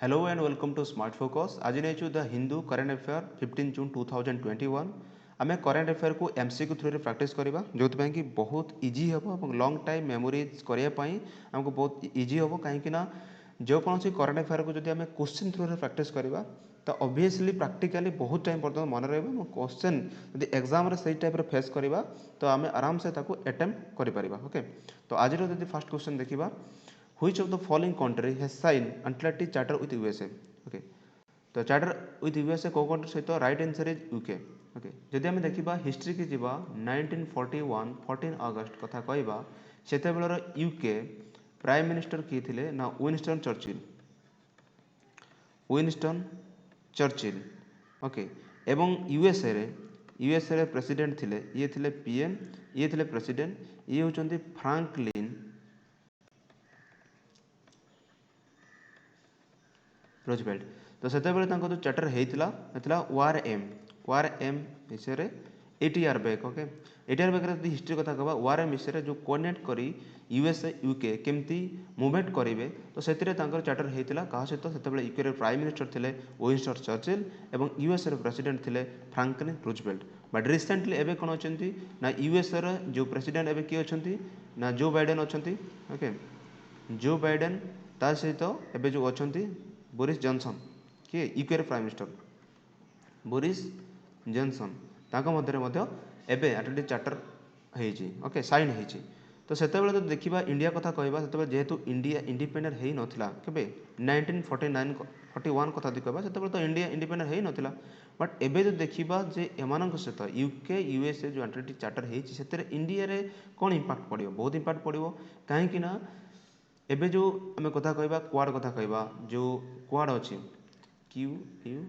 Hello and welcome to Smart Focus. आज नहीं the Hindu current affair 15 जून 2021 आम करेन्ट अफेयर को एमसीक्यू थ्रू रे प्रैक्टिस करवा जो कि बहुत इजी हम और लॉन्ग टाइम मेमोरीज करने आमको बहुत इजी हम कहीं जो कौन करेन्ट अफेयर को जब आम क्वेश्चन थ्रू रे प्रैक्टिस करवा तो ऑब्वियसली प्रैक्टिकली बहुत टाइम पर्यटन मन रहा क्वेश्चन जब एग्जाम से टाइप फेस करवा तो आम आराम से अटेम्प्ट कर ओके। तो आज जब फास्ट क्वेश्चन देखा Which of the following country has signed Atlantic Charter with USA? Okay. तो चार्टर विथ यूएसए को कंट्री सहित right answer is UK. Okay जदि आम देखा हिस्ट्री की जीवा 1941 14 अगस्ट कथा कहवा सेतेबेलर यूके प्राइम मिनिस्टर किए थे ना विनस्टन चर्चिल ओके एवं यूएसए रे प्रेसिडेंट थिले ये थिले पीएम ये थिले प्रेसिडेंट ये होचंती फ्रैंकलिन रोजवेल्ट। तो से जो चार्टर होता वार एम विषय ATR back okay ATR back जब हिस्ट्री कथा कहवा वार एम विषय जो कोऑर्डिनेट करी यूएसए यूके केमती मूवमेंट करेंगे तो से चार्टर होता क्या सहित से यूके प्राइम मिनिस्टर थे विनस्टन चर्चिल और यूएसए प्रेसिडेंट थे फ्रैंकलिन रूजवेल्ट। बट रिसेंटली एवं कौन अच्छा ना यूएसए जो प्रेसिडेंट एवं किए अच्छा ना जो बाइडेन अच्छा ओके जो बाइडेन ता सहित एवं जो अच्छा बोरिस जॉनसन किए UK prime minister Boris Johnson ताको मध्य एवं आटोमेटिक चार्टर होती ओके साइन होती। तो से जो देखा इंडिया कथा कहवा से जेहेतु इंडिया इंडिपेंडेंट हो नाला के 1949 41 कथा कहवा से तो इंडिया इंडिपेंडेंट हो नाला बट एबे जो देखा जे एमान सहित यूके यूएसए जो आटोमेटिक चार्टर होती से इंडिया रे कौन इम्पैक्ट पड़ो बहुत इम्पैक्ट पड़ो कहीं एबे जो आम कथा कहवा क्वाड कथा कहवा जो क्वाड अच्छी Q U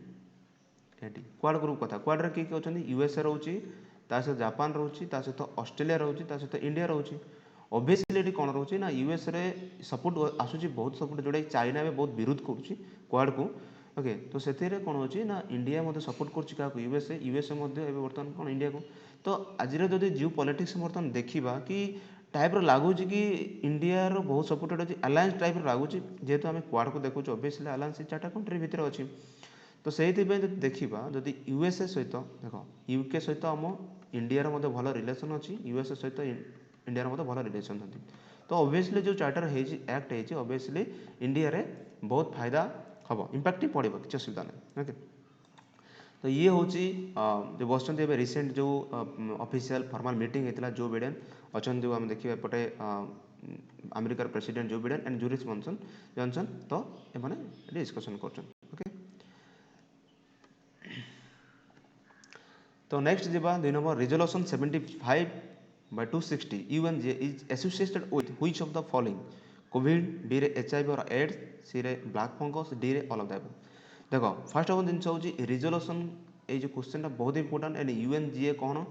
eighty quad group कथा क्वाड रे किए अच्छा यूएसए रोचे सहित जापान रोचे सहित ऑस्ट्रेलिया रोचे सहित इंडिया रोचे ऑब्वियसली ये कौन रोचे ना यूएसए रे सपोर्ट आसूँ बहुत सपोर्ट जोटा चाइना में बहुत विरोध करुच्ची क्वाड को ओके। तो से कौन अच्छी ना इंडिया सपोर्ट कर यूएसए बर्तमान कौन इंडिया को। तो आज जियो पॉलिटिक्स बर्तमान देखा कि टाइप लगुच कि इंडिया रो बहुत सपोर्टेड अच्छी अलायंस टाइप लगुच जेहेतु आम क्वाड को देखुचे ऑब्वियसली अलायंस चार्टा कंट्री भितर अच्छी। तो से देखा जदि यूएसए सहित देख यूके सहित आम इंडिया भल रिलेसन अच्छी यूएसए सहित इंडिया भल रिलेसन अच्छी। तो ऑब्वियसली जो चार्टर एक्ट होती ऑब्वियसली इंडिया रे बहुत फायदा हम इम्पैक्ट पड़ो किसी असुविधा नहीं ओके। तो ये हूँ जो बस रिसेंट जो ऑफिशियल फॉर्मल मीटिंग होता जो बाइडेन अच्छा जो आम देखिए एपटे अमेरिकार president Joe Biden and Boris Johnson तो ये डिस्कसन कर ओके। तो next Java 2 number resolution 75/260 UNGA is associated with which of the following Covid D रे एचआईवी और एड्स सी रे ब्लैक फंगस डी रे ऑल ऑफ द अबव। देखो first of जिन हूँ रिजोल्यूशन ये जो क्वेश्चन बहुत इंपोर्टेंट एंड यूएनजीए कौन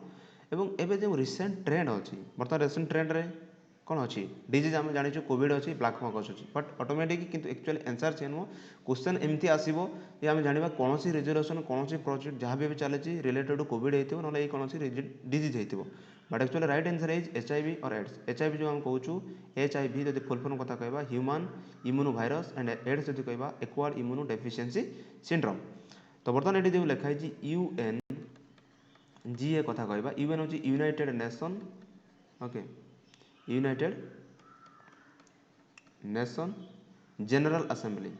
एवं एवं जो रिसेंट ट्रेंड अच्छी बर्तमान रिसेंट ट्रेंड रे कौन अच्छी डिजीज आम जाचु कोविड अच्छी ब्लैक फंगस अच्छी बट ऑटोमेटिक किंतु एक्चुअली आंसर से नुह क्वेश्चन एमती आसो ये आम जाना कौन रिजोल्यूशन कौन प्रोजेक्ट जहाँ भी चलती रिलेटेड टू कोविड हो ना कौन डिजीज हो but actually right answer is HIV और एड्स। एचआईवी जो आम कहूँ एचआईवी जब फुल फॉर्म कथा कहवा human immuno virus and AIDS जब कहवा एक्वायर्ड इम्यूनो डेफिशिएंसी सिंड्रोम। तो बर्तमान ये जो लिखाई यूएन जीए कथा कहवा यूएन हूँ United nation okay united nation general assembly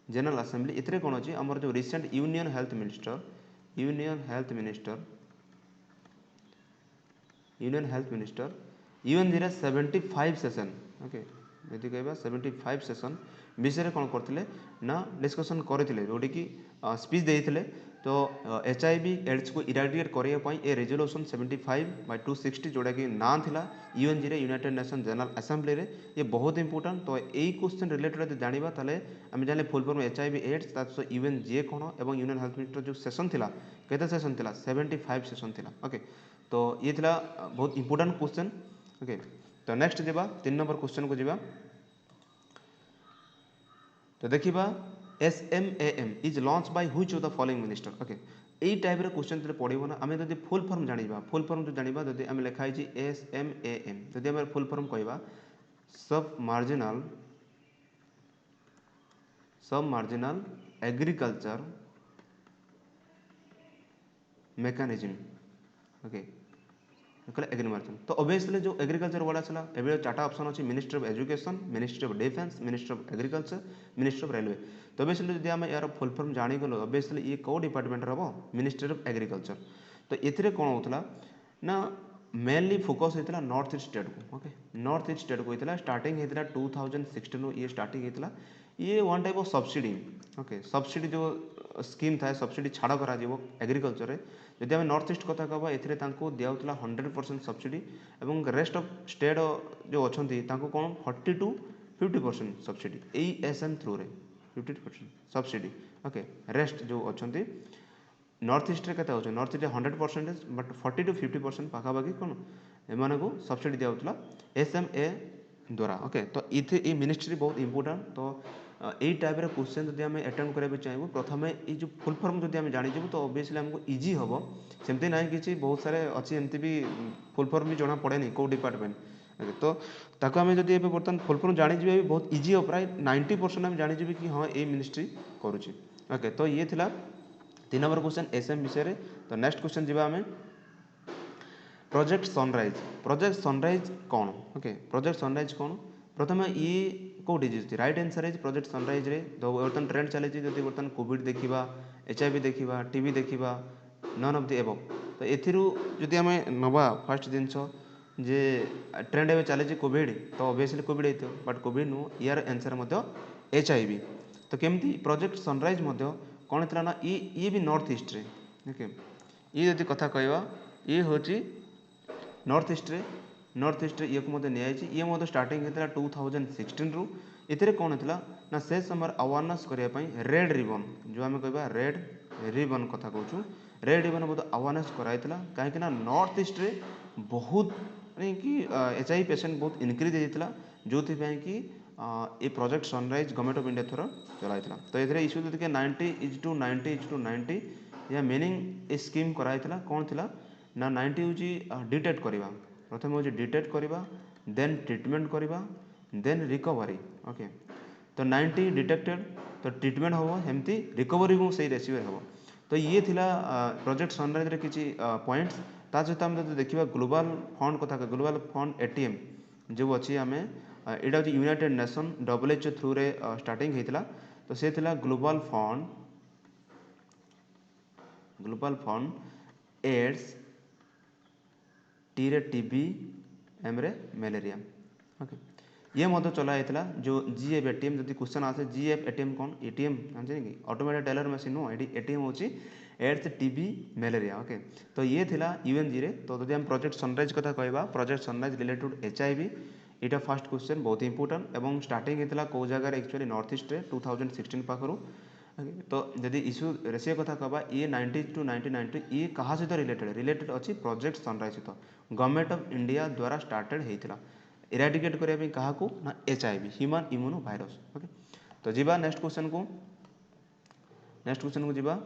general assembly इतने कौन अच्छी आमर जो recent union health minister UNG 75 session okay जी कह 75 सेशन विषय कौन करते ना डिस्कसन करते जोटि कि स्पीच देते तो एचआईवी एड्स को इराडिकेट करने ए रेजोल्यूशन 75/260 जोटा कि ना था यूएनजी रे यूनाइटेड नेशन जनरल असेंबली रे ये बहुत इंपोर्टेंट। तो यही क्वेश्चन रिलेटेड जो जाना ताले आम जाने full form HIV AIDS UNGA कौन और यूनियन हेल्थ मिनिस्टर जो सेशन था केते सेशन था 75 सेशन था ओके। तो ये था बहुत इंपोर्टेंट क्वेश्चन ओके। तो नेक्स्ट जावा 3 नंबर क्वेश्चन को जावा तो देखा SMAM is launch by which of the following minister okay. यही टाइप क्वेश्चन जो पड़ो ना आम जब फुल फॉर्म जाना फुल फॉर्म जो जाना जब आम लिखाई SMAM जब आम फुल फॉर्म कहवा सब मार्जिनाल एग्रीकल्चर मेकानिज्म ओके कहले एग्रीकल्चर तो ऑब्वियसली जो एग्रीकल्चर वाला चला एवं चार्टा ऑप्शन अच्छी ministry of education ministry of defence ministry of agriculture ministry of railway तो ऑब्वियसली जब आम यार फुल फॉर्म जानीगल ऑब्वियसली ये कौ डिपार्टमेंट हम मिनिस्ट्री ऑफ एग्रीकल्चर तो ये कौन होता ना मेनली फोकस होता नॉर्थ ईस्ट स्टेट को ओके नॉर्थ ईस्ट स्टेट को होता स्टार्टिंग होता 2016 ये स्टार्टिंग होता ये one type of subsidy okay subsidy जो स्कीम था सब्सिडी छाड़ करा एग्रीकल्चर जब आम नॉर्थ ईस्ट कथा कहवा ए दिया 100% सब्सिडी और रेस्ट ऑफ स्टेट जो अच्छा कौन 40 to 50% सब्सिडी यही SM थ्रू रे 50% सब्सिडी ओके रेस्ट जो अच्छा नॉर्थ ईस्ट रे केते नॉर्थ ईस्ट 100% बट 40 to 50% पाखापाखि कौन एम को सब्सिडी दिया SMA द्वारा ओके तो ये मिनिस्ट्री बहुत इंपोर्टेंट तो यही टाइप क्वेश्चन जब आम अटेम्प्ट कराया चाहिए प्रथम ये जो फुल फॉर्म जब आम जानीजु तो ऑब्वियसली आमको इजी हम सेमती ना कि बहुत सारे अच्छी एमती भी फुल फॉर्म भी जना पड़े कौ डिपार्टमेंट तो ताको आम जब बर्तमान फुल फॉर्म जानीजे भी बहुत इजी हो प्राय 90% आम जानीजे कि हाँ ये मिनिस्ट्री करुच्ची ओके तो ये थिला 3 नंबर क्वेश्चन SM विषय तो नेक्स्ट क्वेश्चन जी आम प्रोजेक्ट सनराइज कौन ओके प्रोजेक्ट सनराइज कौन प्रथम ये कौटी right answer is project sunrise रे तो बर्तमान ट्रेंड चली जब बर्तमान कोविड देखा HIV देखा TB देखा नन ऑफ द एबव तो एथि आम नवा फर्स्ट जिनस जे ट्रेंड एवं चली कोविड तो ऑब्वियसली कोविड होता बट कोविड नु यार आंसर HIV तो केमती प्रोजेक्ट सनराइज कौन था ना ये भी नॉर्थ ईस्ट रे ओके ये जब कथा कहवा ये हूँ नॉर्थ ईस्ट ये को ये स्टार्टिंग होता 2016 रु इतने कौन होता ना से समय अवेयरनेस करने रेड रिबन जो आम कह रेड रिबन कथा कहूँ रेड रिबन बहुत अवेयरनेस कराइला कहीं नॉर्थ ईस्ट रे बहुत कि HIV पेसेंट बहुत इनक्रीज होता जो कि ये project sunrise government of India थर चलाइला तो ये इश्यू देखिए 90:90:90 या मीनिंग ए स्कीम कराइला कौन थी ना 90 हूँ डिटेक्ट करवा प्रथम हूँ डिटेक्ट करवा देन ट्रीटमेंट करवा देन रिकवरी ओके तो 90 डिटेक्टेड तो ट्रीटमेंट हम एमती रिकवरी भी से रेसियो हम तो ये थिला प्रोजेक्ट सनराइज रे किछि पॉइंट्स ता सहित आम देखा ग्लोबल फंड कथा ग्लोबल फंड ATM जो अच्छी आम यहाँ हूँ यूनाइटेड नेशन WHO थ्रू रे स्टार्टिंग होता तो से थिला ग्लोबल फंड एड्स T रे TB M रे मलेरिया ओके ये चला जो GF ATM जब क्वेश्चन आसे GF ATM कौन ATM जानते कि automated teller machine no ATM हूँ एड्स TB मलेरिया ओके तो ये थिला UNG रे तो जब हम प्रोजेक्ट सनराइज कथा कहवा प्रोजेक्ट सनराइज रिलेटेड HIV यहाँ फर्स्ट क्वेश्चन बहुत इंपोर्टेंट और स्टार्टिंग होता कौ जगार एक्चुअली नॉर्थ ईस्ट 2016 पाखु तो जदि इश्यू रेसियो कथा कहवा ये 90 to 90 ये कहा सहित रिलेटेड अच्छी प्रोजेक्ट सनराइज सहित गवर्नमेंट ऑफ इंडिया द्वारा स्टार्टेड होता इराडिकेट करने क्या ना HIV human immuno virus okay तो जीवा नेक्स्ट क्वेश्चन को जीवा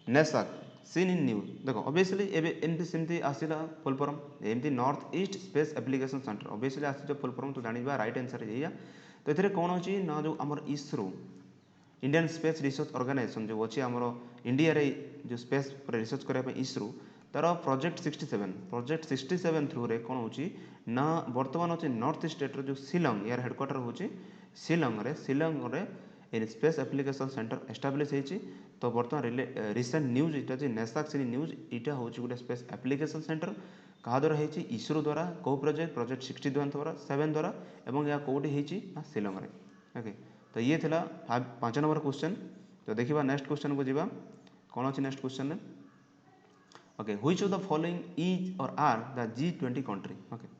नेसाक सीन इन न्यूज देखो ऑब्वियसली एमती सेमती आसला फुल फॉर्म एमती north east space application centre obviously आस फुल फॉर्म तो जाना राइट आंसर है तो ये कौन अच्छी ना जो आम ISRO Indian space research organisation जो अच्छी आम इंडिया रे जो स्पेस रिसर्च करने इसरो तार प्रोजेक्ट 67 थ्रू रे कौन हो ना बर्तमान अच्छे नॉर्थ ईस्ट स्टेट जो शिलंग यार हेडक्वार्टर हूँ शिलंग रे स्पेस एप्लिकेशन सेंटर एस्टाब्लीश होती तो बर्तमान रिसेंट न्यूज यहाँ नेसाक सीन न्यूज यहाँ हूँ गोटे स्पेस एप्लिकेशन सेंटर क्या द्वारा होती इसरो द्वारा कौ प्रोजेक्ट 67 द्वारा और यह कौटी होती शिलंग रे ओके तो ये थिला 5 नंबर क्वेश्चन तो देखा नेक्स्ट क्वेश्चन को जीवा कौन अच्छी next question okay which of the following is और are the G20 country okay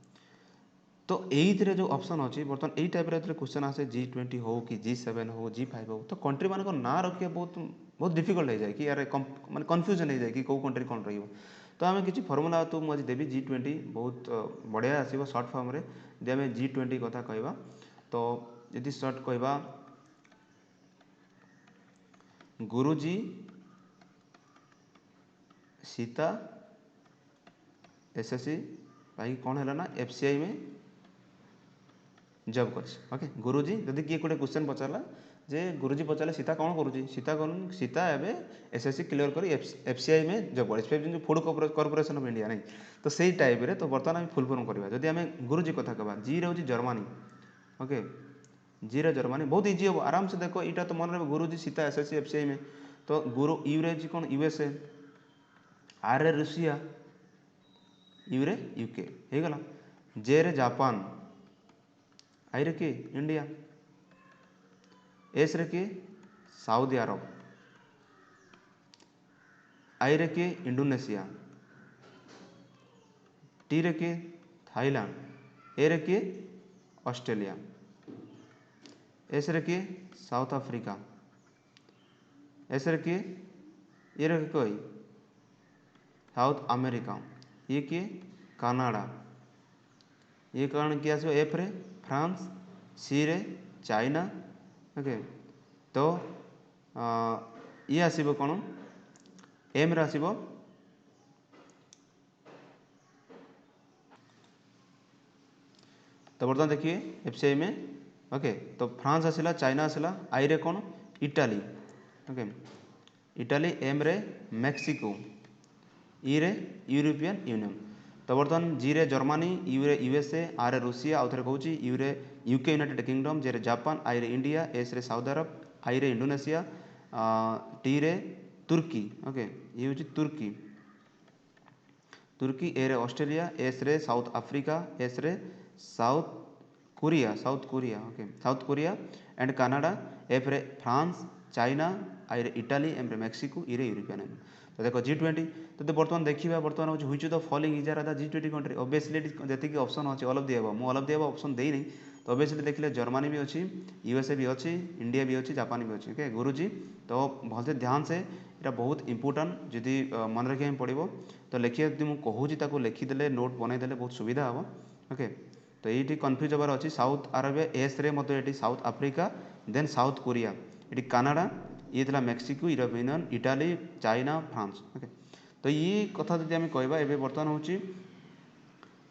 तो यही जो ऑप्शन अच्छी बर्तमान यही टाइप क्वेश्चन आसे G20 हो कि G7 हो G5 हो तो कंट्री मान ना रखिए बहुत डिफिकल्ट हो जाए कि यार माने कन्फ्यूजन हो जाए कि कौ कंट्री कौन रही तो आम किसी फर्मुला तो मुझे देवी G20 बहुत बढ़िया आसो सर्ट फॉर्म रे जब आम G20 कथा कहवा तो यदि सर्ट कहवा गुरुजी सीता एसएससी भाई कौन है ना एफसीआई में जब कर ओके गुरुजी जदि किए गोटे क्वेश्चन पचारा जे गुरुजी पचारे सीता कौन करुँची सीता एवं एसएससी क्लियर कर एफसीआई में जब कर एफसीआई जो फूड कॉर्पोरेशन ऑफ इंडिया नहीं तो सही टाइप रे तो बर्तमान आम फुल फॉर्म करवा जदि आम गुरुजी कथा कहवा जी रे जर्मनी ओके जी रे जर्मनी बहुत इजी हम आराम से देखो यहाँ तो मन रहे गुरुजी सीता एसएससी एफसीआई में तो गुरु यू रे कौन यूएसए आर रे रूसिया यू रे यूके हो गला जे रे जापान आई रे किए इंडिया एस रे किए सऊदी अरब आई रे किए इंडोनेशिया टी रे किए थाईलैंड ए रे किए ऑस्ट्रेलिया एस रे किए साउथ अफ्रीका एस रे किए ये रे कोई साउथ अमेरिका ये किए कनाडा ये कारण किए आसो एफ रे फ्रांस सी रे चाइना ओके तो ये आसब कौन एम रे आसब तो बर्तमान देखिए एफसीआई में ओके तो फ्रांस आसला चाइना आसला आई रे कौन इटाली ओके इटाली एम रे मेक्सिको ई रे यूरोपियन यूनियन तो बर्तमान जी रे जर्मनी यू रे यूएसए आर रे रूसिया आउ थे कहूँ यू रे यूके यूनाइटेड किंगडम जे रे जापान आई रे इंडिया एस रे साउदी अरब आई रे इंडोनेशिया टी रे तुर्की ओके ये हूँ तुर्की तुर्की ए रे ऑस्ट्रेलिया एस रे साउथ अफ्रीका एस रे south Korea okay south Korea and Canada F रे फ्रांस चाइना आई रे इटाली एम रे मेक्सिको ई रे यूरोपियन यूनियन तो देखो G20 तो बर्तमान देखा बर्तमान हूँ हुई the following is are the G20 country obviously जी ऑप्शन अच्छे ऑल ऑफ दी एबव मुझे all of the above option देनी तो ऑब्वियसली देखिए जर्मनी भी अच्छी यूएसए भी अच्छी इंडिया भी अच्छी जापान भी अच्छी ओके गुरुजी तो भलसे ध्यान से यहाँ बहुत इंपोर्टाट जदि मन रखा पड़ो तो लिखिए जब मुझे कहूँ लिखिदे नोट बनईदे बहुत सुविधा हम ओके तो ये कन्फ्यूज हबार अच्छी साउथ अरेबिया एस रे ये South Africa then South Korea ये कनाडा ये था Mexico European Union Italy China France okay तो ये कथा जब आम कहवा ए बर्तमान हूँ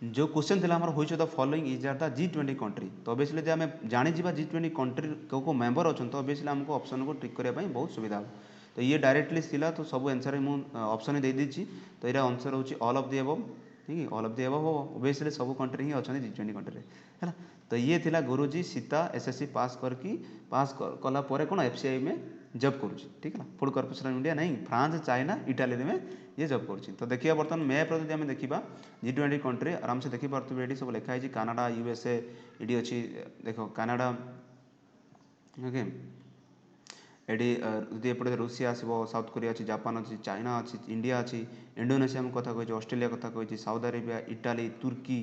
जो क्वेश्चन थी आम हुई the following is are the G20 country तो ऑब्वियसली जब आम जानीजा G20 कंट्री को मेम्बर अच्छा तो ऑब्वियसली आमको ऑप्शन को टिक करने बहुत सुविधा हो तो ये डायरेक्टली थिला तो सब आंसर मुझे ऑप्शन दे देती तो यहाँ आंसर हूँ ऑल ऑफ दी एबव ठीक है ऑल ऑफ दी एबव हो ऑब्वियसली सब कंट्री ही अच्छा G20 कंट्री है तो ये थिला गुरुजी सीता एसएससी पास करके कला कौन एफसीआई में जब करुँच ठीक है फूड कॉर्पोरेशन ऑफ इंडिया नहीं फ्रांस चाइना इटाली में ये जब करुँच तो देखिए बर्तमान मैप जब आम देखा G20 कंट्री आराम से देखी पार्थे ये सब लिखाई कनाडा यूएसए ये अच्छी देख कनाडा ओके ये जदि एपटे रूसिया आसो साउथ कोरिया अच्छी जापान अच्छी चाइना अच्छी इंडिया अच्छी इंडोनेशिया में कथा कही ऑस्ट्रेलिया कथा कही साउथ अरेबिया इटाली तुर्की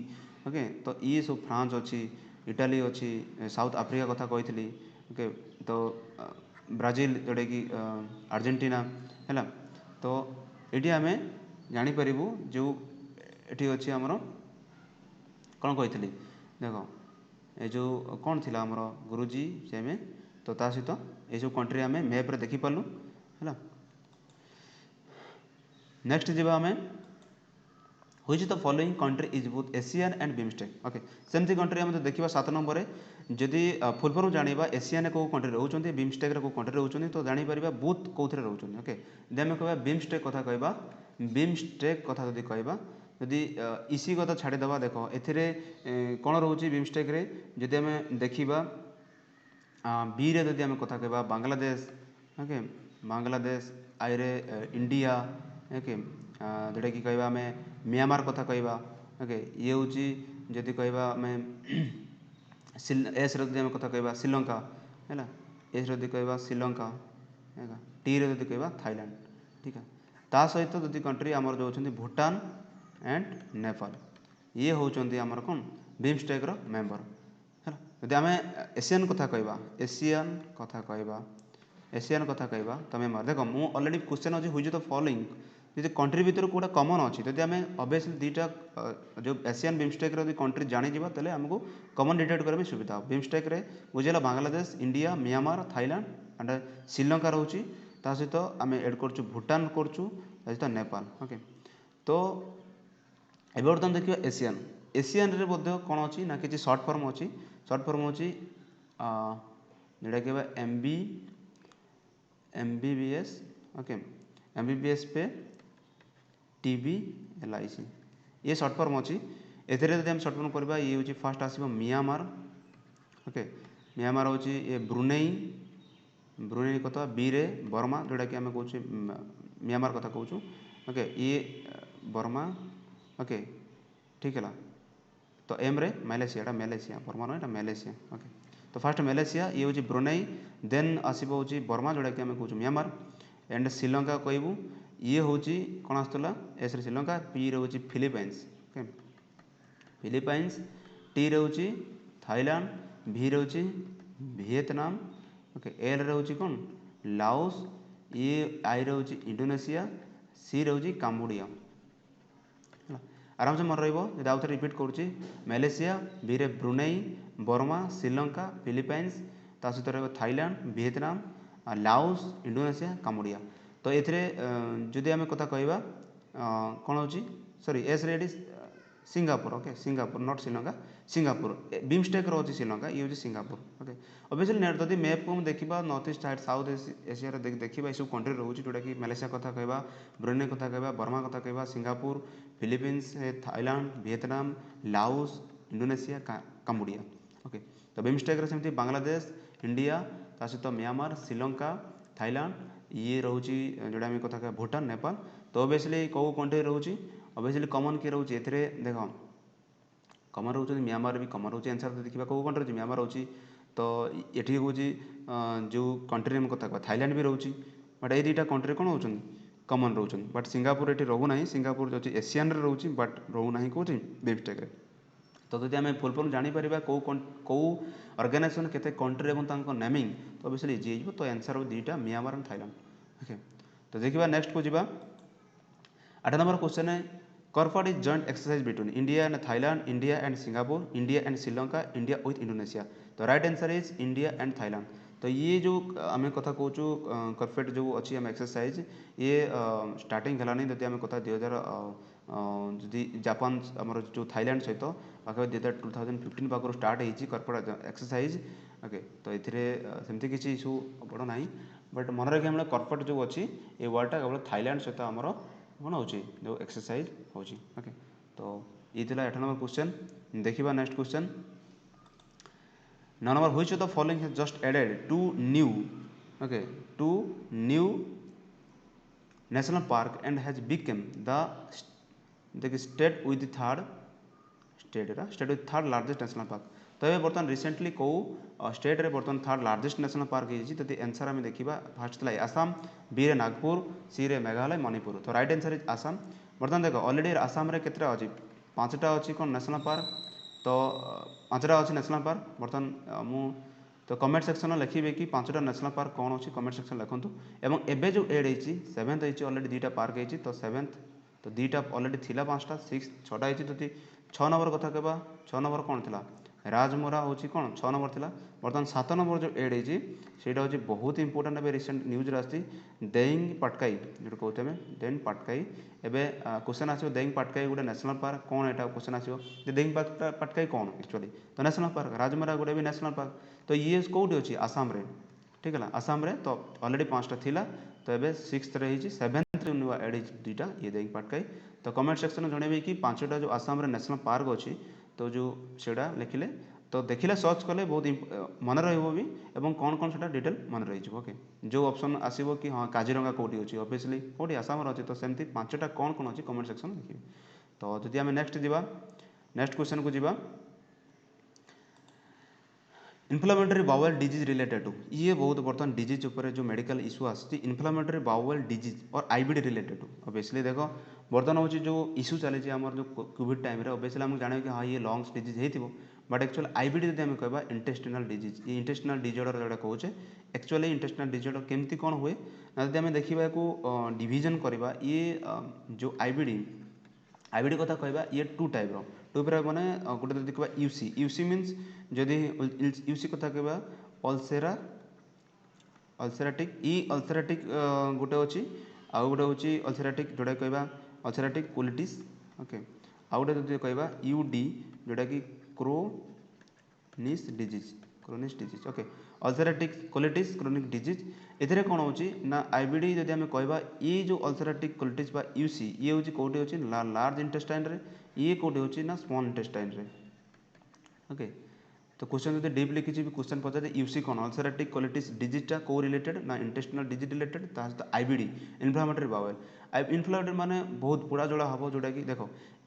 ओके तो ये सब फ्रांस अच्छी इटाली अच्छी साउथ अफ्रीका कथा कही ओके तो ब्राजिल जोटा कि अर्जेंटीना है तो ये आम जापर जो ये अच्छी आमर कौन कही देख ये जो कौन थी आमर गुरुजी से में तो ता सहित ये सब कंट्री आम मैप रे देखी पार्लु है नेक्स्ट जावा आम हुई the following country is both Asian and BIMSTEC okay सेमती कंट्री आम देखा 7 नंबर जदि फुल फॉर्म जाना एशियन को कंट्री रोचे बिमस्टेक को कंट्री रोचे तो जापर बोथ कौन रोचे ओके जब आम कह बिमस्टेक कथा कहवा बिमस्टेक कथा जब कहवा जदि इसी कथा छाड़ीदे देख ए कौन रोचे बिमस्टेक जदि आम देखा बी रे जदि आम कथा कहवा बांग्लादेश ओके बांग्लादेश आई रे इंडिया ओके जोटा कि कहवा आम म्यांमार कथा कहवा ओके ये हूँ जदि कहवा आम एस रे कथा कहवा श्रीलंका है एस रे कहवा श्रीलंका है टी रे जदि कहवा थाईलैंड ठीक है ता सहित जदि कंट्री आमर जो होती भूटान एंड नेपाल ये होती आमर कौन बिमस्टेक मेम्बर है जदि आम एशियन कथा कहवा एशियन कथा कहवा तो मेम्बर देख मुझे अलरेडी क्वेश्चन अच्छे हुई द फॉलोइंग जब कंट्री भितर कौटा कमन अच्छी जब आम ऑब्वियसली दुईटा जो एशियन बिमस्टेक कंट्री जानीजा तेल आमको कमन डिटेक्ट करने सुविधा बिमस्टेक बुझेगा Bangladesh India Myanmar Thailand and Sri Lanka रोचे ता सहित आम एड कर भूटान करूँ ता सहित नेपाल ओके। तो ए बर्तमान देखिए एशियान एशियान रे बोध कौन अच्छी ना कि सर्ट फर्म अच्छी सर्ट फर्म अच्छी जोटा कहवा MBBS ओके MBBS पे TBLIC ये सर्ट फर्म अच्छी एथिरे जब सर्ट फर्म करवा ये हूँ फास्ट आसो म्यांमार ओके म्यांमार हूँ ये ब्रुनेई कथा बी रे बर्मा जोटा कि आम कौच म्यांमार कथा कहूँ ओके ये बर्मा ओके ठीक है। तो एम रे मालेशिया मालेशिया बर्मा ना मालेशिया ओके। तो फास्ट मालेशिया ये हूँ ब्रुनेई देन आसो हूँ बर्मा जोटा कि आम कौच म्यांमार एंड श्रीलंका कहूँ ये हूँ कौन आसला एस रे श्रीलंका पी रे हूँ फिलीपाइंस ओके फिलीपाइंस टी रे हूँ थाईलैंड भी रे हूँ वियतनाम ओके एल रे हूँ कौन लाओस ये आई रे हूँ इंडोनेशिया सी रे हूँ काम्बोडिया आराम से मन रही आउ थे रिपीट करुच्ची मालेशिया बी रे ब्रुनेई बर्मा श्रीलंका फिलीपाइंस ता सहित रही Thailand Vietnam Laos Indonesia Cambodia. तो ये जदि आम कथा कहवा कौन हो सॉरी एस रे Singapore okay Singapore not Sri Lanka Singapore BIMSTEC रोचे श्रीलंका ये हूँ सिंगापुर ओके। ऑब्वियसली नेट जब मैप को देखा north east side south Asia देखा सब कंट्री रोचे जोटा कि मालेशिया कथा कहवा ब्रुनेई कथा कहवा बर्मा कथा कहवा Singapore Philippines Thailand Vietnam Laos Indonesia Cambodia okay. तो बिमस्टेक सेमती बांग्लादेश इंडिया ता सहित म्यांमार श्रीलंका थाईलैंड ये रोचे जोटा आम कथा कह भूटान नेपाल। तो ऑब्वियसली कौ कंट्री रोचे ऑब्वियसली कमन किए रोचे ए देख कमन रोचे म्यांमार भी कमन रोचे आंसर देखा कौ कंट्री रोचे म्यांमार रोचे। तो ये हूँ जो कंट्री हम कथा थाईलैंड भी रोचे बट ये दुटा कंट्री कौन हो कमन रोचे बट सिंगापुर ये रोना सिंगापुर जो एशियान रोचे बट रोना कौन बिमस्टेक। तो जब आम फुल फॉर्म जापर कौ ऑर्गेनाइजेशन केते कंट्री और नेमिंग तो ऑब्वियसली इजी हो। तो आंसर हो दुटा म्यांमार एंड थाईलैंड ओके। तो देखिए नेक्स्ट को जी 8 नंबर क्वेश्चन है कर्फड is joint exercise between India and Thailand India and Singapore India and Sri Lanka India with Indonesia. तो right answer is India and Thailand. तो ये जो आम कथा कहूँ कर्फेट जो अच्छी आम एक्सरसाइज ये स्टार्टिंग है जब आम कथा 2000 जी जापान आमर जो थाईलैंड सहित पाखे 2015 पाखर स्टार्ट होती कर्फेट एक्सरसाइज ओके। तो ये सेमती किसी इश्यू बड़ ना बट मन रखिए हम कर्फेट जो अच्छी ये वर्डटा केवल थाईलैंड सहित आमर कौन हो जो एक्सरसाइज होची ओके। तो ये 8 नंबर क्वेश्चन देखिए next question 9 number which of the following has just added to new national park and has become the state with third largest national park. तो ये बर्तमान रिसेंटली कौ स्टेट रे बर्तमान थर्ड लार्जेस्ट नेशनल पार्क होती। तो answer आम देखा फास्ट था आसाम बी रे नागपुर सी रे मेघालय मणिपुर। तो राइट आंसर इज आसाम। बर्तमान देख ऑलरेडी आसाम रे केतटा अच्छी 5टा अच्छी कौन नेशनल पार्क। तो 5टा अच्छी नेशनल पार्क बर्तमान मु तो कमेंट सेक्शन में लिखे कि 5टा नेशनल पार्क कौन अच्छी कमेंट सेक्शन लिखुँ। एवं एबे जो एड होती 7th होती ऑलरेडी 2टा पार्क होती। तो 7th तो 2टा ऑलरेडी थिला 5टा 6 6टा होती। तो 6 नंबर कथा कहवा 6 नंबर कौन था राजमोरा हूँ कौन 6 नंबर था। बर्तमान 7 नंबर जो एड होती सेटा हूँ बहुत इंपोर्टेंट ए रिसेंट न्यूज आसी देइंग पाटकाई जो कहते हैं देइंग पाटकाई एवं क्वेश्चन आसो देइंग पाटकाई गोटे नेशनल पार्क कौन एटा क्वेश्चन आसो देइंग पाटकाई कौन एक्चुअली। तो नेशनल पार्क राजमोरा गोटे भी नेशनल पार्क। तो ये कौटी अच्छी आसाम रे ठीक है आसाम रे। तो ऑलरेडी 5टा थिला तो ये 6th रे 7th नुआ एड 2टा ये देइंग पाटकाई। तो कमेंट सेक्शन में जनइबे कि 5टा जो आसाम रे नेशनल पार्क अच्छी तो जो सेटा लिखिले तो देखिले सर्च कले बहुत मन रही भी एवं कौन कौन से डिटेल मन रही ओके। जो ऑप्शन आसो कि हाँ काजीरंगा कौटी अच्छी ऑब्वियसली कौटी आसाम अच्छी। तो सेमती 5टा कौन कौन अच्छी कमेंट सेक्शन में देखिए। तो जदि आम नेक्स्ट जावा नेक्स्ट क्वेश्चन को जावा inflammatory bowel disease related to ये बहुत बर्तमान डिजीज उपर जो मेडिकल इश्यू आसी इन्फ्लामेटरी बाउल डिजीज और आईबीडी रिलेटेड टू ऑब्वियसली देख बर्तमान हूँ जो इश्यू चली आम जो कोविड टाइम ऑब्वियसली आम जाने कि हाँ ये लंग्स डिजीज हो बट एक्चुअली आईबीडी जब आम कह इंटेस्टिनल डिजीज ये इंटेस्टिनल डिजॉर्डर जोटा कहे एक्चुअली इंटेस्टिनल डिजॉर्डर केमती कौन हुए ना जब आम देखा डिविजन करवा ये जो आईबीडी कथा कहवा ये 2 टाइप मैंने गोटे जब कह यूसी मीन्स जदि यूसी कथा कहवा अल्सेरा अल्सरेटिक इ अल्सरेटिक गोटे अच्छी आउ गोटे हूँ अल्सरेटिक जोटा कहवा अल्सरेटिक कोलिटिस ओके आउ गोटे जो कहवा यूडी जोटा कि क्रोनिस डिजीज ओके अल्सरेटिक कोलिटिस क्रोनिक डिजीज एथिरे कौन होची ना आईबीडी जदि आम कहवा ये जो अल्सरेटिक कोलिटिस बा यूसी ये हूँ कौटे अच्छी लार्ज इंटेस्टाइन रे ये कौटे होची ना स्मॉल इंटेस्टाइन रे ओके तो क्वेश्चन जो डीपली किसी भी क्वेश्चन पचारे यूसी कौन अल्सरेटिक कोलिटिस डिजीजटा को रिलेटेड ना इंटेस्टिनल डिजीज रिलेटेड ता सहित आईबीडी इन्फ्लामेटरी बाउल इन्फ्लामेटरी माने बहुत पोड़ा जोड़ा हम जोटा कि देख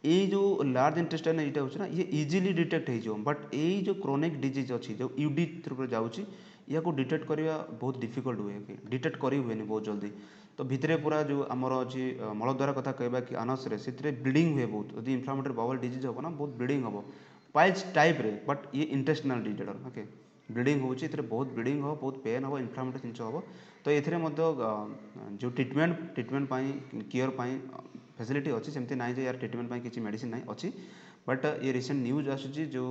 ये जो लार्ज इंटेस्टाइन ये होना ये इजिली डिटेक्ट हो बट ये जो क्रोनिक डिजीज अच्छी जो यूडी थ्रू जाऊँगी या डिटेक्ट करवा बहुत डिफिकल्ट हुए डिटेक्ट कर हुए बहुत जल्दी तो भितरे पूरा जो आमर अच्छी मलद्वार कथा कहवा कि आनस से ब्लीडिंग हुए बहुत यदि इन्फ्लामेटरी बाउल डिजीज हम ना बहुत ब्लीडिंग हम पाइल्स टाइप रे बट ये इंटेस्टिनल डिजॉर्डर ओके ब्लीडिंग होची बहुत ब्लीडिंग हो बहुत पेन हो इन्फ्लामेटरी जिन हम तो ये जो ट्रिटमेंट केयर फैसिलिटी अच्छी सेमती ना यार ट्रिटमेंट किसी मेडिसिन ना अच्छी बट ये रिसेंट न्यूज आसूँ जो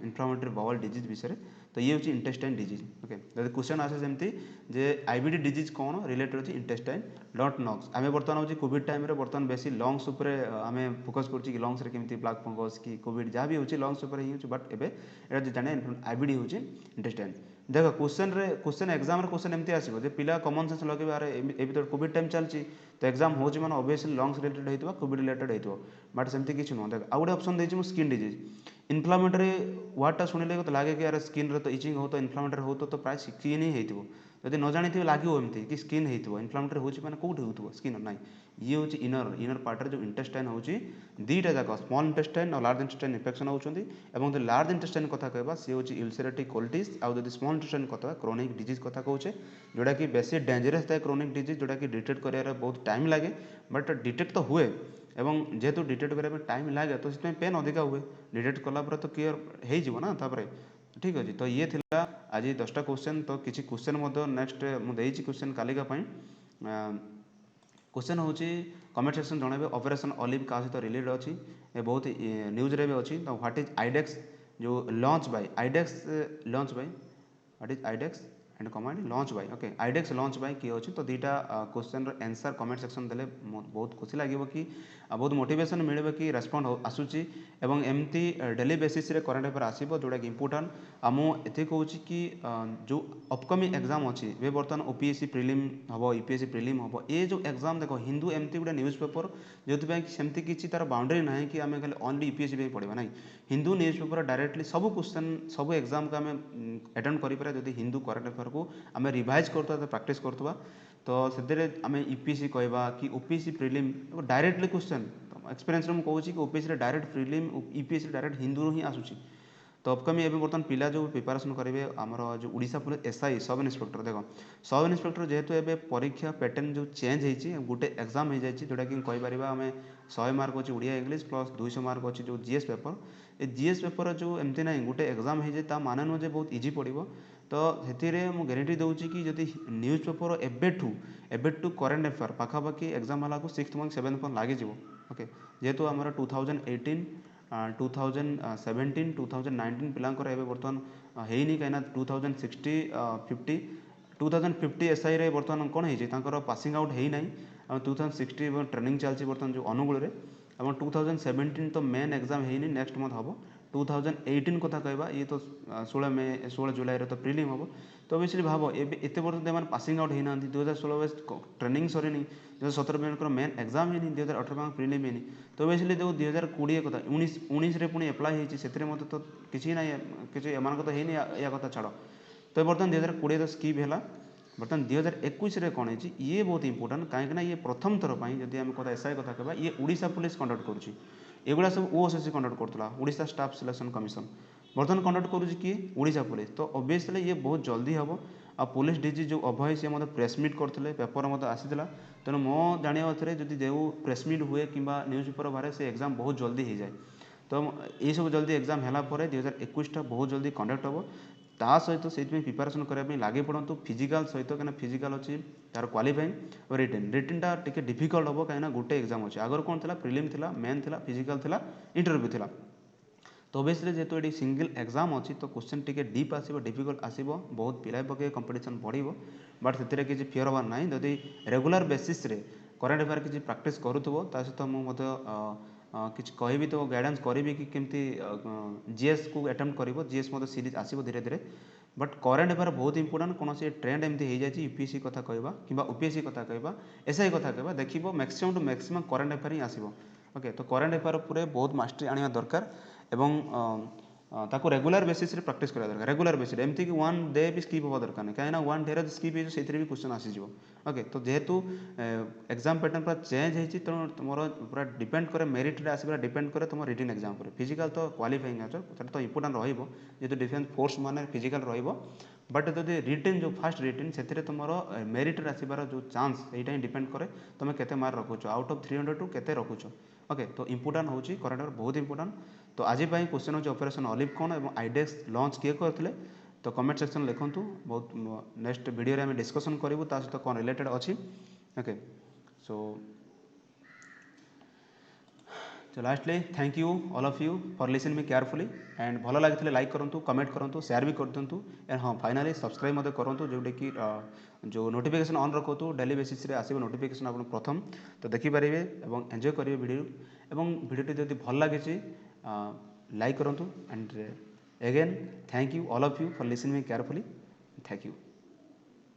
इन्फ्लामेटरी बाउल डिजीज विषय तो ये हूँ इंटेस्टाइन डिजीज ओके जब क्वेश्चन आसे सेमती जे आईबीडी डिजीज कौन रिलेटेड अच्छी इंटेस्टाइन डॉट नॉक्स आम बर्तमान हूँ कोविड टाइम बर्तमान बेसी लंग्स उपर आम फोकस कर लंग्स रे केमती ब्लैक फंगस कि कोविड जहाँ भी होची लंग्स उपर ही बट एटा जो जाने आईबीडी हूँ इंटेस्टाइन देख क्वेश्चन एग्जाम क्वेश्चन एमती आसो जे पिला कमन सेंस लगे अरे ए तो कोविड टाइम चलती तो एग्जाम हो मैंने ऑब्वियसली लंग्स रिलेटेड होता कोविड रिलेटेड हो बट सेमती किसी नुह देख आउ गोटे ऑप्शन देती स्किन डिजीज इन्फ्लामेटरी वर्डटा शुणिले तो लगे कि यार स्किन रे तो इचिंग हो तो इन्फ्लामेटरी हो तो प्राय स्किन ही हो जब न जानी लगे एमती कि स्किन हो इन्फ्लामेटरी हो कौट हो स्किन ना ये हूँ इनर पार्ट जो इंटेस्टाइन हूँ दीटा जाक स्मॉल इंटेस्टाइन और लार्ज इंटेस्टाइन इन्फेक्शन होती जो लार्ज इंटेस्टाइन कथा कहवा सी हूँ अल्सरेटिक कोलिटिस आउ जो स्मॉल इंटेस्टाइन कथा क्रोनिक डिजीज कथा कहे जोटा कि बेसी डेंजरस थाए क्रोनिक डिजीज जोटा कि डिटेक्ट कर बहुत टाइम लगे बट डिटेक्ट तो हुए एवं जेहेतु डिटेक्ट करने टाइम लगे तो पेन अधिका हुए डिटेक्ट कलापर तो क्लियर हो ना तापर ठीक अच्छे तो ये थिला आज 10टा क्वेश्चन तो किसी क्वेश्चन नेक्स्ट मुझे क्वेश्चन कालिका क्वेश्चन हूँ कमेंट सेक्शन जनइबे ऑपरेशन ऑलिव क्या सहित रिलेटेड अच्छी बहुत न्यूज रे भी अच्छी तो व्हाट इज आइडेक्स जो launch by iDEX launch by what is iDEX and command launch by okay iDEX launch by किए अच्छी तो दुईटा क्वेश्चन आंसर कमेंट सेक्शन देले बहुत खुशी लगे कि बहुत मोटिवेशन मिले कि रेस्पॉन्ड आसूची एवं एमती डेली बेसिस रे करंट अफेयर आसीबो जोटा कि इंपोर्टेंट आ मु एथि कहूँ कि जो अपकमिंग एग्जाम अच्छी ए बर्तमान ओपीएससी प्रिलिम हम यूपीएससी प्रिलिम हम ये जो एग्जाम देख हिंदू एमती गोटे न्यूज पेपर जो सेमती किसी तार बाउंड्री ना कि आम खाली ओनली यूपीएससी पढ़ा ना हिंदू न्यूज पेपर डायरेक्टली सब क्वेश्चन सब एग्जाम को आम अटेंड करें जब हिंदू करंट अफेयर को आम रिवाइज करता प्रैक्टिस करता तो से आम यूपीएससी कहवा कि OPSC prelim directly question experience मुझे कहूँ कि OPSC direct prelim UPSC direct Hindu ही आसूँ तो अपकमिंग एवं बर्तमान पिला जो प्रिपारेसन करेंगे आमर जो Odisha police SI sub inspector देख सब इन्स्पेक्टर जेहेतु एवं परीक्षा पैटर्न जो चेंज होती गोटे एग्जाम हो जाए जोटा कि कहीपर आम 100 मार्क अच्छी ओडिया इंग्लीश प्लस 200 मार्क अच्छी जो GS paper A GS paper जो एमती ना गोटे एग्जाम हो जाए माने नुह बहुत इजी पड़ो तो से मुझे गारंटी दूसरी कि जब न्यूज पेपर एबेठू करंट अफेयर पाखापाखि एग्जाम वाला को 6th मंथ 7th मंथ लगे ओके जेहेतु आमर 2018 2017 2019 पिलांकर एवं बर्तमान होनी कहीं 2060 50 2050 एसआई रे बर्तमान कौन हो पासिंग आउट होना 2060 ट्रेनिंग चलती बर्तमान जो अनुगुल और 2017 तो मेन एग्जाम होनी नेक्स्ट मंथ हम 2018 कथा कहवा ये तो 16 जुलाई तो प्रिलिम हम तो बेसिकली भाव एत बर्तमान पासिंग आउट होना 2016 ट्रेनिंग सरनी 2017 मेन एग्जाम होनी 2018 प्रिलिम होनी तो बेसिकली जो 2020 कथा 19 पुणी एप्लाय होती तो किसी ना किसी एम तो होनी या कथा छाड़ तो बर्तमान 2020 तो स्कीप है बर्तमान 2021 कौन है ये बहुत इंपोर्टेंट कहीं ये प्रथम थर पर जब आम कथा एसआई कथा कहवा ये ओडिशा पुलिस कंडक्ट करुँची एगुड़ा सब ओएसएससी कंडक्ट करता ओडिशा स्टाफ सिलेक्शन कमिशन बर्तमान कंडक्ट करुँची किए ओडिशा पुलिस तो ऑब्वियसली ये बहुत जल्दी हम आ पुलिस डीजी जो अभय सी प्रेसमिट करते पेपर मत आसाला तेणु मो जाना थे जब जो प्रेसमिट हुए कि न्यूज पेपर बाहर से एग्जाम बहुत जल्दी हो जाए तो ये सब जल्दी एग्जाम है 2021 बहुत जल्दी कंडक्ट हम ता सहित से प्रिपारेसन करने लगे पड़ू फिजिकाल सहित कहीं फिजिकाल अच्छी तार क्वालिफाइंग और रिटेनटा टी डिफिकल्ट हम कहीं गोटे एग्जाम अच्छे आगर कौन था प्रिलिम था मेन था फिजिकाल था इंटरव्यू था तो ओबियसली जेहेतु ये सिंगल एग्जाम अच्छी तो क्वेश्चन टी डीप आसो डिफिकल्ट आसो बहुत पिला पके कंपटीशन बढ़ो बट से किसी फियर हबार ना जदि रेगुलर बेसीस करेन्ट अफेयर किसी प्राक्ट करूथबो ता सहित मुझे किसी कहि तो गाइडेंस करी कि केमती जीएस को अटेम्प्ट कर जीएस सीरीज आसो धीरे धीरे बट करेन्ट अफेयर बहुत इंपोर्टेंट कौन से ट्रेंड एमती हो जाए यूपीएससी कथा कहवा कि यूपीएससी कथा कहवा एसआई कथा कहवा देखो maximum to maximum current affair ही आसो ओके तो करेन्ट अफेयर पूरे बहुत मास्टरी आने दरकार एवं ताको रेगुलर बेसिस रे प्रैक्टिस करा दरकार रेगुलर बेसिस एमती कि वन डे भी स्किप होगा दरकार नहीं कहीं वन डे स्किप हो से भी क्वेश्चन आसीज ओके तो जेहेतु एग्जाम पैटर्न पूरा चेंज होती तेणु तुम पूरा डिपेंड करे मेरिट रे आसपा डिपेंड करे तुम रिटन एग्जाम पर फिजिकल तो क्वालिफाइंग आंसर तो इंपोर्टेंट रही डिफेन्स फोर्स मान फिजिकल बट जब रिटन जो फास्ट रिटन से तुम मेरिट आसबार जो चांस यहाँ ही डिपेंड करे तुम केते मार्क रखुच आउट ऑफ 300 टू केते रखुच ओके तो इंपोर्टेंट होची करेंट अफेयर बहुत इंपोर्टेंट तो आज क्वेश्चन हो ऑपरेशन ऑलिव कौन और आईडेक्स लॉन्च किए करते तो कमेंट सेक्शन लिखूँ बहुत नेक्स्ट वीडियो रे डिस्कसन करूँ सहित कौन रिलेटेड अच्छी okay so lastly thank you all of you for listen me carefully and भल लगी लाइक करूँ कमेंट करूँ शेयर भी कर दिंतु एंड हाँ फाइनाली सब्सक्राइब करूँ जोटा कि जो नोटिफिकेशन ऑन रखु डेली बेसिस रे आसो नोटिफिकेशन आप प्रथम तो देखिपारे और एंजॉय करेंगे वीडियो एवं वीडियोटी जब भल लगी लाइक करूँ and again thank you all of you for listen me carefully thank you.